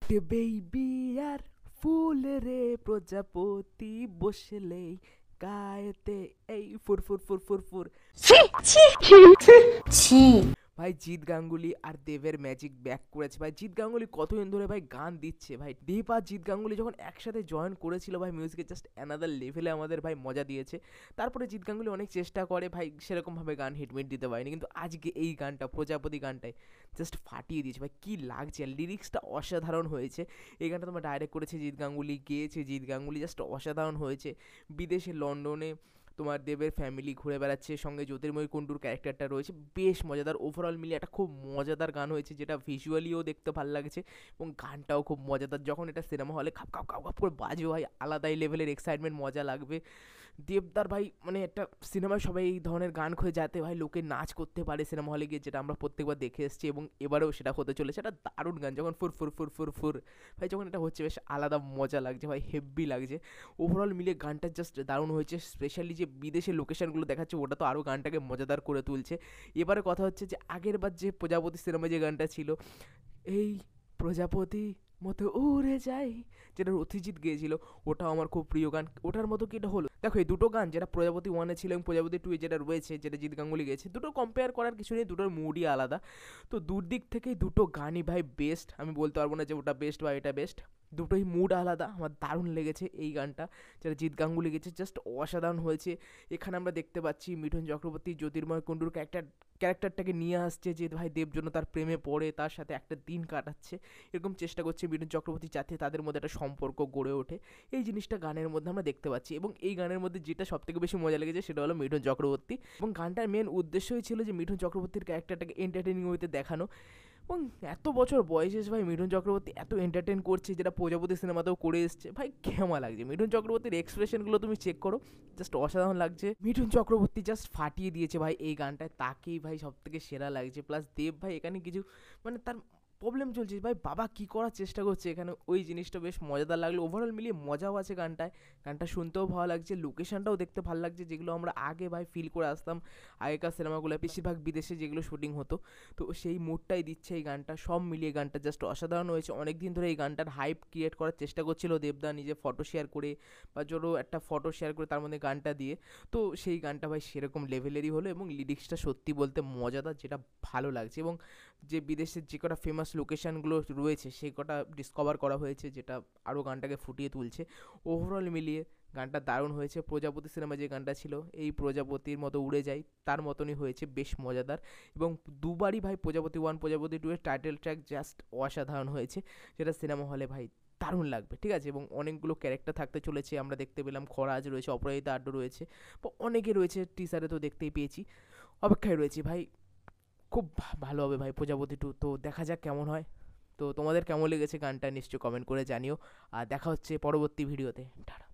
Baby আর ফুল রে প্রজাপতি বসলেই গায়েতে এই ফুর ফুর ফুর ফুর ফুর। ছি। ভাই জিৎ গাঙ্গুলি আর দেবের ম্যাজিক ব্যাক করেছে ভাই। জিৎ গাঙ্গুলি কতদিন ধরে ভাই গান দিচ্ছে ভাই। দেব আর জিৎ গাঙ্গুলি যখন একসাথে জয়েন করেছিল ভাই মিউজিকে জাস্ট অ্যানাদার লেভেলে আমাদের ভাই মজা দিয়েছে। তারপরে জিৎ গাঙ্গুলি অনেক চেষ্টা করে ভাই, সেরকমভাবে গান হিটমিট দিতে পারেনি, কিন্তু আজকে এই গানটা প্রজাপতি গানটায় জাস্ট ফাটিয়ে দিয়েছে ভাই। কী লাগছে, লিরিক্সটা অসাধারণ হয়েছে। এই গানটা তোমার ডাইরেক্ট করেছে জিৎ গাঙ্গুলি, গেয়েছে জিৎ গাঙ্গুলি, জাস্ট অসাধারণ হয়েছে। বিদেশে লন্ডনে তোমার দেবের ফ্যামিলি ঘুরে বেড়াচ্ছে, সঙ্গে জ্যোতির্ময় কুণ্ডুর ক্যারেক্টারটা রয়েছে, বেশ মজাদার। ওভারঅল মিলিয়ে একটা খুব মজাদার গান হয়েছে, যেটা ভিজুয়ালিও দেখতে ভালো লাগছে এবং গানটাও খুব মজাদার। যখন এটা সিনেমা হলে খাপ খাপ খাপ খাপ করে বাজবে ভাই, আলাদাই লেভেলের এক্সাইটমেন্ট, মজা লাগবে। দেবদার ভাই মানে একটা সিনেমায় সবাই এই ধরনের গান খুঁজে যাতে ভাই লোকে নাচ করতে পারে সিনেমা হলে গিয়ে, যেটা আমরা প্রত্যেকবার দেখে এসেছি এবং এবারেও সেটা হতে চলেছে। একটা দারুণ গান, যখন ফুর ফুর ফুর ফুর ফুর ভাই যখন এটা হচ্ছে বেশ আলাদা মজা লাগছে ভাই, হেভি লাগছে। ওভারঅল মিলিয়ে গানটা জাস্ট দারুণ হয়েছে। স্পেশালি যে বিদেশের লোকেশনগুলো দেখাচ্ছে ওটা তো আরও গানটাকে মজাদার করে তুলছে। এবারে কথা হচ্ছে যে আগের বার যে প্রজাপতি সিনেমায় যে গানটা ছিল, এই প্রজাপতি মতো উড়ে যাই, যেটা রথিজিৎ গেয়েছিল, ওটাও আমার খুব প্রিয় গান। ওটার মতো কি এটা হলো? দেখো এই দুটো গান, যেটা প্রজাপতি ওয়ানে ছিল এবং প্রজাপতি টু এ যেটা রয়েছে, যেটা জিৎ গাঙ্গুলি গেছে, দুটো কম্পেয়ার করার কিছু নেই, দুটোর মুডই আলাদা। তো দুদিক থেকেই দুটো গানই ভাই বেস্ট। আমি বলতে পারবো না যে ওটা বেস্ট বা এটা বেস্ট, দুটোই মুড আলাদা। আমার দারুণ লেগেছে এই গানটা, যেটা জিৎ গাঙ্গুলি গেছে, জাস্ট অসাধারণ হয়েছে। এখানে আমরা দেখতে পাচ্ছি মিঠুন চক্রবর্তী জ্যোতির্ময় কুণ্ডুর ক্যারেক্টারটাকে নিয়ে আসছে, যে ভাই দেব জন্য তার প্রেমে পড়ে, তার সাথে একটা দিন কাটাচ্ছে, এরকম চেষ্টা করছে মিঠুন চক্রবর্তী, যাতে তাদের মধ্যে একটা সম্পর্ক গড়ে ওঠে। এই জিনিসটা গানের মধ্যে আমরা দেখতে পাচ্ছি এবং এই গানের মধ্যে যেটা সবথেকে বেশি মজা লেগেছে সেটা হলো মিঠুন চক্রবর্তী। এবং গানটার মেন উদ্দেশ্যই ছিল যে মিঠুন চক্রবর্তীর ক্যারেক্টারটাকে এন্টারটেনিং ওয়েতে দেখানো। এবং এত বছর বয়সে ভাই মিঠুন চক্রবর্তী এত এন্টারটেন করছে, যেটা প্রজাপতি সিনেমাতেও করে এসছে ভাই, কেমন লাগছে মিঠুন চক্রবর্তীর এক্সপ্রেশনগুলো তুমি চেক করো, জাস্ট অসাধারণ লাগছে। মিঠুন চক্রবর্তী জাস্ট ফাটিয়ে দিয়েছে ভাই এই গানটায়, তাকেই ভাই সব থেকে সেরা লাগছে। প্লাস দেব ভাই এখানে কিছু মানে তার প্রবলেম চলছে ভাই, বাবা কী করার চেষ্টা করছে এখানে, ওই জিনিসটা বেশ মজাদার লাগলো। ওভারঅল মিলিয়ে মজাও আছে গানটায়, গানটা শুনতেও ভালো লাগছে, লোকেশনটাও দেখতে ভালো লাগছে, যেগুলো আমরা আগে ভাই ফিল করে আসতাম আগেকার সিনেমাগুলো, বেশিরভাগ বিদেশে যেগুলো শুটিং হতো, তো সেই মুডটাই দিচ্ছে এই গানটা। সব মিলিয়ে গানটা জাস্ট অসাধারণ হয়েছে। অনেক দিন ধরে এই গানটার হাইপ ক্রিয়েট করার চেষ্টা করছিল দেবদা, নিজে ফটো শেয়ার করে বা জোরও একটা ফটো শেয়ার করে তার মধ্যে গানটা দিয়ে, তো সেই গানটা ভাই সেরকম লেভেলেরই হলো এবং লিরিক্সটা সত্যি বলতে মজাদার, যেটা ভালো লাগছে। এবং যে বিদেশের যে কটা ফেমাস লোকেশানগুলো রয়েছে সেই কটা ডিসকভার করা হয়েছে, যেটা আরও গানটাকে ফুটিয়ে তুলছে। ওভারঅল মিলিয়ে গানটা দারুণ হয়েছে। প্রজাপতি সিনেমায় যে গানটা ছিল, এই প্রজাপতির মতো উড়ে যাই, তার মতনই হয়েছে, বেশ মজাদার। এবং দুবারই ভাই প্রজাপতি ওয়ান প্রজাপতি টু এর টাইটেল ট্র্যাক জাস্ট অসাধারণ হয়েছে, যেটা সিনেমা হলে ভাই দারুণ লাগবে, ঠিক আছে। এবং অনেকগুলো ক্যারেক্টার থাকতে চলেছে, আমরা দেখতে পেলাম খরাজ রয়েছে, অপরাজিতা আড্ডু রয়েছে, বা অনেকে রয়েছে, টিজারে তো দেখতেই পেয়েছি। অপেক্ষায় রয়েছি ভাই, খুব ভালো হবে ভাই প্রজাপতি টু, তো দেখা যাক কেমন হয়। তো তোমাদের কেমন লেগেছে গানটা নিশ্চয়ই কমেন্ট করে জানিও, আর দেখা হচ্ছে পরবর্তী ভিডিওতে। টাটা।